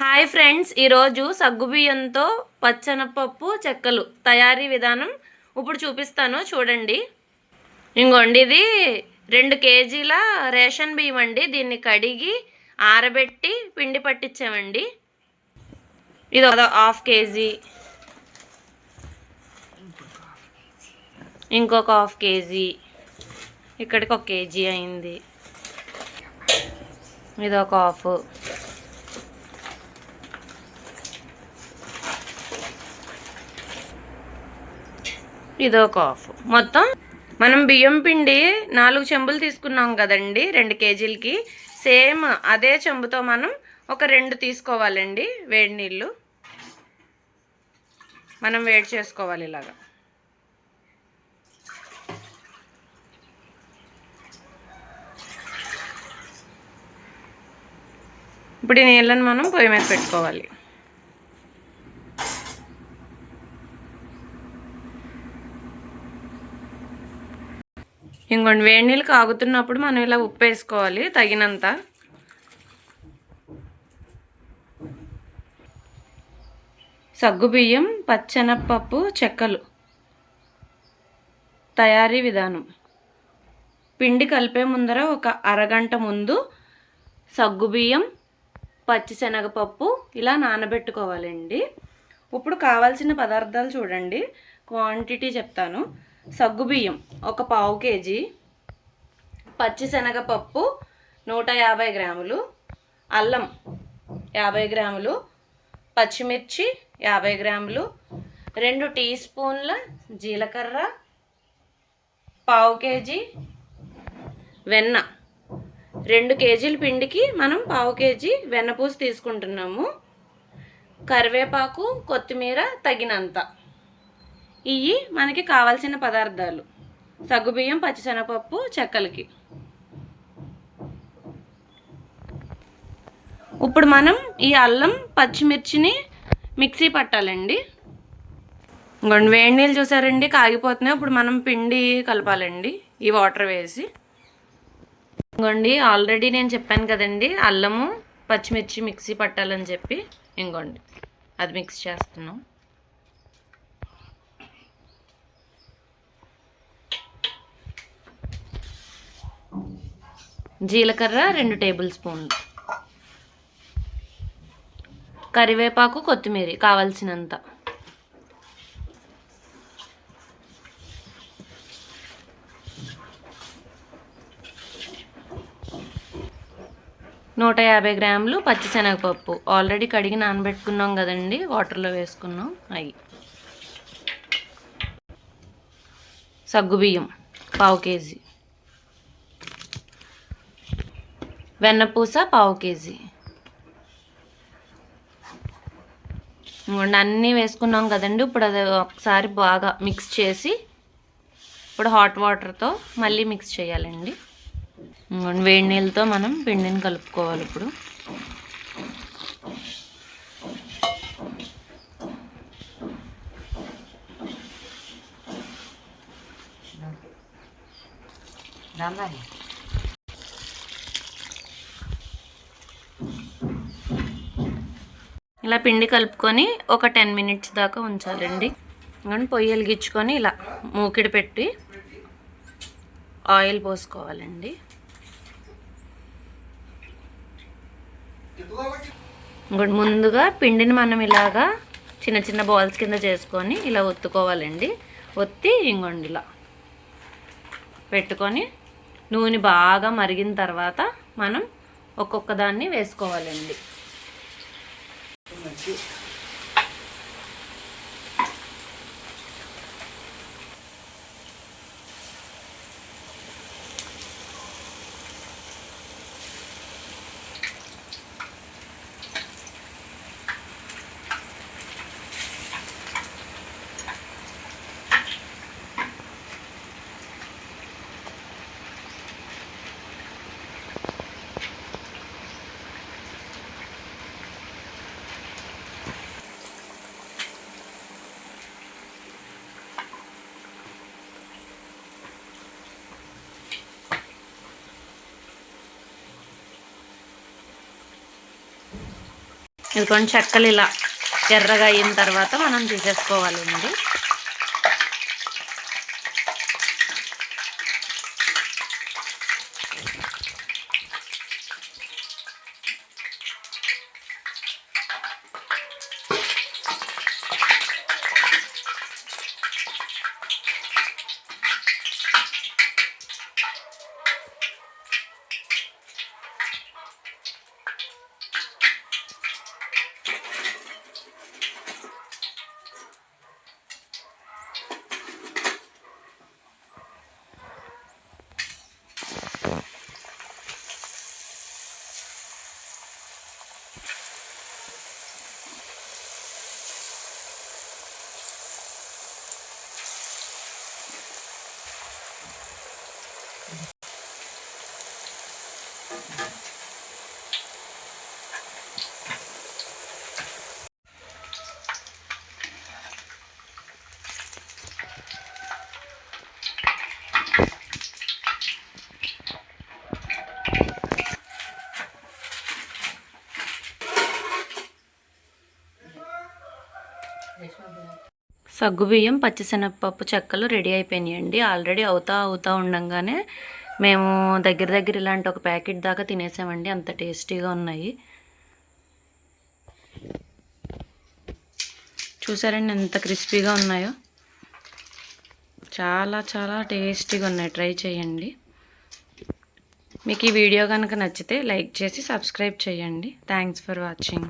Hi friends, ఈరోజు సగ్గుబియ్యంతో పచ్చెనపప్పు చెక్కలు తయారీ విధానం ఇప్పుడు చూపిస్తాను చూడండి. ఇంకోండి, ఇది 2 కేజీల రేషన్ బియ్యం అండి. దీన్ని కడిగి ఆరబెట్టి పిండి పట్టించామండి. ఇది ఒక 1/2 కేజీ, ఇంకొక 1/2 కేజీ, ఇక్కడికి 1 కేజీ అయింది. ఇది ఒక 1/2. ఇదో 1/2. మొత్తం మనం బియ్యం పిండి 4 చెంబులు తీసుకున్నాం కదండి 2 కేజీలకి. సేమ్ అదే చెంబుతో మనం ఒక 2 తీసుకోవాలండి. వేడి నీళ్ళు మనం వేడి చేసుకోవాలి ఇలాగా. ఇప్పుడు ఈ నీళ్ళని మనం పొయ్యి మీద పెట్టుకోవాలి. ఇంకొండి, వేడి నీళ్ళు కాగుతున్నప్పుడు మనం ఇలా ఉప్పు వేసుకోవాలి తగినంత. సగ్గుబియ్యం పచ్చెనపప్పు చెక్కలు తయారీ విధానం. పిండి కలిపే ముందర ఒక అరగంట ముందు సగ్గుబియ్యం పచ్చిశనగపప్పు ఇలా నానబెట్టుకోవాలండి. ఇప్పుడు కావాల్సిన పదార్థాలు చూడండి, క్వాంటిటీ చెప్తాను. సగ్గుబియ్యం ఒక 1/2 కేజీ, పచ్చిశనగపప్పు 150 గ్రాములు, అల్లం 50 గ్రాములు, పచ్చిమిర్చి 50 గ్రాములు, 2 టీ స్పూన్ల జీలకర్ర, 1/2 కేజీ వెన్న. 2 కేజీల పిండికి మనం 1/2 కేజీ వెన్నపూస తీసుకుంటున్నాము. కరివేపాకు, కొత్తిమీర తగినంత. ఇవి మనకి కావాల్సిన పదార్థాలు సగ్గుబియ్యం పచ్చిశనగపప్పు చెక్కలకి. ఇప్పుడు మనం ఈ అల్లం పచ్చిమిర్చిని మిక్సీ పట్టాలండి. ఇంకోండి, వేడి నీళ్ళు చూసారండి కాగిపోతున్నాయి. ఇప్పుడు మనం పిండి కలపాలండి ఈ వాటర్ వేసి. ఇంకోండి, ఆల్రెడీ నేను చెప్పాను కదండి అల్లము పచ్చిమిర్చి మిక్సీ పట్టాలని చెప్పి. ఇంకోండి, అది మిక్స్ చేస్తున్నాం. జీలకర్ర 2 టేబుల్ స్పూన్లు, కరివేపాకు, కొత్తిమీర కావాల్సినంత, నూట 150 గ్రాములు పచ్చిశనగపప్పు ఆల్రెడీ కడిగి నానబెట్టుకున్నాం కదండి, వాటర్లో వేసుకున్నాం. అవి సగ్గుబియ్యం 1/2 కేజీ, వెన్నపూస 1/2 కేజీ. అన్నీ వేసుకున్నాం కదండి. ఇప్పుడు అది ఒకసారి బాగా మిక్స్ చేసి ఇప్పుడు హాట్ వాటర్తో మళ్ళీ మిక్స్ చేయాలండి. వేడి నీళ్ళతో మనం పిండిని కలుపుకోవాలి. ఇప్పుడు ఇలా పిండి కలుపుకొని ఒక 10 మినిట్స్ దాకా ఉంచాలండి. పొయ్యి వెలిగించుకొని ఇలా మూకిడి పెట్టి ఆయిల్ పోసుకోవాలండి. ముందుగా పిండిని మనం ఇలాగా చిన్న చిన్న బాల్స్ కింద చేసుకొని ఇలా ఒత్తుకోవాలండి. ఒత్తి ఇంకోండి ఇలా పెట్టుకొని నూనె బాగా మరిగిన తర్వాత మనం ఒక్కొక్క దాన్ని వేసుకోవాలండి. ఇదిగోండి చెక్కలు ఇలా ఎర్రగా అయిన తర్వాత మనం తీసేసుకోవాలండి. సగ్గుబియ్యం పచ్చిశనగపప్పు చెక్కలు రెడీ అయిపోయినాయండి. ఆల్రెడీ అవుతా ఉండంగానే మేము దగ్గర ఇలాంటి ఒక ప్యాకెట్ దాకా తినేసామండి. అంత టేస్టీగా ఉన్నాయి. చూసారండి ఎంత క్రిస్పీగా ఉన్నాయో. చాలా చాలా టేస్టీగా ఉన్నాయి. ట్రై చేయండి. మీకు ఈ వీడియో కనుక నచ్చితే లైక్ చేసి సబ్స్క్రైబ్ చేయండి. Thanks for watching.